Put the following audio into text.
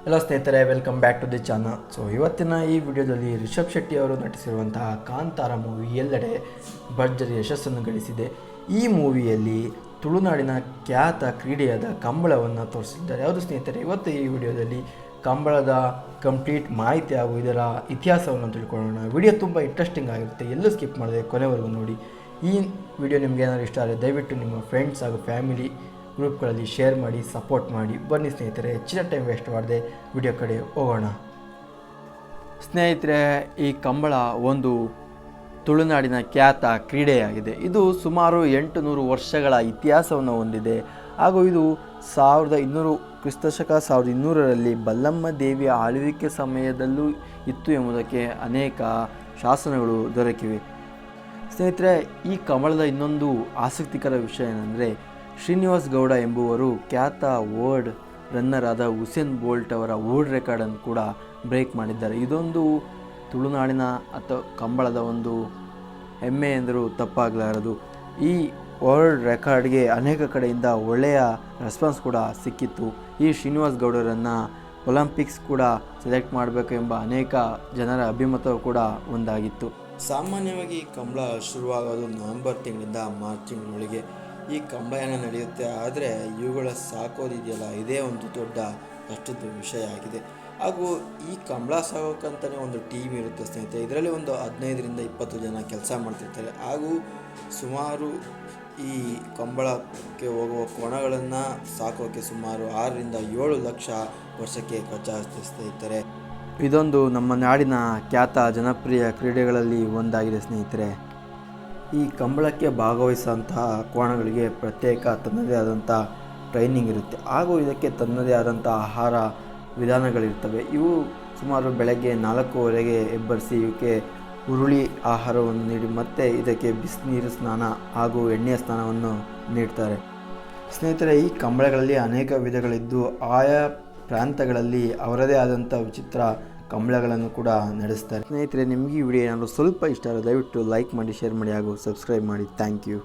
Hello ಸ್ನೇಹಿತರೆ, welcome back to the channel. So ಇವತ್ತಿನ ಈ ವಿಡಿಯೋದಲ್ಲಿ ರಿಷಬ್ ಶೆಟ್ಟಿ ಅವರು ನಟಿಸಿರುವಂತಹ ಕಾಂತಾರ ಮೂವಿ ಎಲ್ಲೆಡೆ ಭರ್ಜರಿ ಯಶಸ್ಸನ್ನು ಗಳಿಸಿದೆ. ಈ ಮೂವಿಯಲ್ಲಿ ತುಳುನಾಡಿನ ಖ್ಯಾತ ಕ್ರೀಡೆಯಾದ ಕಂಬಳವನ್ನು ತೋರಿಸಿದ್ದಾರೆ. ಹೌದು ಸ್ನೇಹಿತರೆ, ಇವತ್ತು ಈ ವಿಡಿಯೋದಲ್ಲಿ ಕಂಬಳದ ಕಂಪ್ಲೀಟ್ ಮಾಹಿತಿ ಹಾಗೂ ಇದರ ಇತಿಹಾಸವನ್ನು ತಿಳ್ಕೊಳ್ಳೋಣ. ವಿಡಿಯೋ ತುಂಬ ಇಂಟ್ರೆಸ್ಟಿಂಗ್ ಆಗಿರುತ್ತೆ, ಎಲ್ಲೂ ಸ್ಕಿಪ್ ಮಾಡಿದೆ ಕೊನೆವರೆಗೂ ನೋಡಿ. ಈ ವಿಡಿಯೋ ನಿಮಗೆ ಏನಾದರೂ ಇಷ್ಟ ಆದರೆ ದಯವಿಟ್ಟು ನಿಮ್ಮ ಫ್ರೆಂಡ್ಸ್ ಹಾಗೂ ಫ್ಯಾಮಿಲಿ ಗ್ರೂಪ್ಗಳಲ್ಲಿ ಶೇರ್ ಮಾಡಿ, ಸಪೋರ್ಟ್ ಮಾಡಿ. ಬನ್ನಿ ಸ್ನೇಹಿತರೆ, ಹೆಚ್ಚಿನ ಟೈಮ್ ವೇಸ್ಟ್ ಮಾಡದೆ ವಿಡಿಯೋ ಕಡೆ ಹೋಗೋಣ. ಸ್ನೇಹಿತರೆ, ಈ ಕಂಬಳ ಒಂದು ತುಳುನಾಡಿನ ಖ್ಯಾತ ಕ್ರೀಡೆಯಾಗಿದೆ. ಇದು ಸುಮಾರು 800 ವರ್ಷಗಳ ಇತಿಹಾಸವನ್ನು ಹೊಂದಿದೆ ಹಾಗೂ ಇದು 1200 ಕ್ರಿಸ್ತಶಕ 1200ರಲ್ಲಿ ಬಲ್ಲಮ್ಮ ದೇವಿಯ ಆಳ್ವಿಕೆ ಸಮಯದಲ್ಲೂ ಇತ್ತು ಎಂಬುದಕ್ಕೆ ಅನೇಕ ಶಾಸನಗಳು ದೊರಕಿವೆ. ಸ್ನೇಹಿತರೆ, ಈ ಕಂಬಳದ ಇನ್ನೊಂದು ಆಸಕ್ತಿಕರ ವಿಷಯ ಏನೆಂದರೆ, ಶ್ರೀನಿವಾಸ್ ಗೌಡ ಎಂಬುವರು ಖ್ಯಾತ ವರ್ಲ್ಡ್ ರನ್ನರ್ ಆದ ಉಸೇನ್ ಬೋಲ್ಟ್ ಅವರ ವರ್ಲ್ಡ್ ರೆಕಾರ್ಡನ್ನು ಕೂಡ ಬ್ರೇಕ್ ಮಾಡಿದ್ದಾರೆ. ಇದೊಂದು ತುಳುನಾಡಿನ ಅಥವಾ ಕಂಬಳದ ಒಂದು ಹೆಮ್ಮೆ ಎಂದರೂ ತಪ್ಪಾಗಲಾರದು. ಈ ವರ್ಲ್ಡ್ ರೆಕಾರ್ಡ್ಗೆ ಅನೇಕ ಕಡೆಯಿಂದ ಒಳ್ಳೆಯ ರೆಸ್ಪಾನ್ಸ್ ಕೂಡ ಸಿಕ್ಕಿತ್ತು. ಈ ಶ್ರೀನಿವಾಸ್ ಗೌಡರನ್ನು ಒಲಿಂಪಿಕ್ಸ್ ಕೂಡ ಸೆಲೆಕ್ಟ್ ಮಾಡಬೇಕು ಎಂಬ ಅನೇಕ ಜನರ ಅಭಿಮತವೂ ಕೂಡ ಒಂದಾಗಿತ್ತು. ಸಾಮಾನ್ಯವಾಗಿ ಕಂಬಳ ಶುರುವಾಗೋದು ನವೆಂಬರ್ ತಿಂಗಳಿಂದ ಮಾರ್ಚ್ ತಿಂಗಳೊಳಗೆ ಈ ಕಂಬಳಯಾನ ನಡೆಯುತ್ತೆ. ಆದರೆ ಇವುಗಳ ಸಾಕೋದಿದೆಯಲ್ಲ, ಇದೇ ಒಂದು ದೊಡ್ಡ ಕಷ್ಟದ ವಿಷಯ ಆಗಿದೆ. ಹಾಗೂ ಈ ಕಂಬಳ ಸಾಕೋಕ್ಕಂತಲೇ ಒಂದು ಟೀಮ್ ಇರುತ್ತೆ ಸ್ನೇಹಿತರೆ. ಇದರಲ್ಲಿ ಒಂದು 15ರಿಂದ 20 ಜನ ಕೆಲಸ ಮಾಡ್ತಿರ್ತಾರೆ. ಹಾಗೂ ಸುಮಾರು ಈ ಕಂಬಳಕ್ಕೆ ಹೋಗುವ ಕೋಣಗಳನ್ನು ಸಾಕೋಕ್ಕೆ ಸುಮಾರು 6ರಿಂದ 7 ಲಕ್ಷ ವರ್ಷಕ್ಕೆ ಖರ್ಚಾಗುತ್ತೆ ಸ್ನೇಹಿತರೆ. ಇದೊಂದು ನಮ್ಮ ನಾಡಿನ ಖ್ಯಾತ ಜನಪ್ರಿಯ ಕ್ರೀಡೆಗಳಲ್ಲಿ ಒಂದಾಗಿದೆ ಸ್ನೇಹಿತರೆ. ಈ ಕಂಬಳಕ್ಕೆ ಭಾಗವಹಿಸುವಂತಹ ಕೋಣಗಳಿಗೆ ಪ್ರತ್ಯೇಕ ತನ್ನದೇ ಆದಂಥ ಟ್ರೈನಿಂಗ್ ಇರುತ್ತೆ ಹಾಗೂ ಇದಕ್ಕೆ ತನ್ನದೇ ಆದಂಥ ಆಹಾರ ವಿಧಾನಗಳಿರ್ತವೆ. ಇವು ಸುಮಾರು ಬೆಳಗ್ಗೆ 4:15ಗೆ ಎಬ್ಬರಿಸಿ ಇವಕ್ಕೆ ಹುರುಳಿ ಆಹಾರವನ್ನು ನೀಡಿ ಮತ್ತೆ ಇದಕ್ಕೆ ಬಿಸಿನೀರು ಸ್ನಾನ ಹಾಗೂ ಎಣ್ಣೆಯ ಸ್ನಾನವನ್ನು ನೀಡ್ತಾರೆ. ಸ್ನೇಹಿತರೆ, ಈ ಕಂಬಳಗಳಲ್ಲಿ ಅನೇಕ ವಿಧಗಳಿದ್ದು ಆಯಾ ಪ್ರಾಂತಗಳಲ್ಲಿ ಅವರದೇ ಆದಂಥ ವಿಚಿತ್ರ ಕಂಬಳಗಳನ್ನು ಕೂಡ ನಡೆಸ್ತಾರೆ. ಸ್ನೇಹಿತರೆ, ನಿಮಗೆ ಈ ವಿಡಿಯೋ ಏನಾದರೂ ಸ್ವಲ್ಪ ಇಷ್ಟ ಆದರೆ ದಯವಿಟ್ಟು ಲೈಕ್ ಮಾಡಿ, ಶೇರ್ ಮಾಡಿ ಹಾಗೂ ಸಬ್ಸ್ಕ್ರೈಬ್ ಮಾಡಿ. Thank you.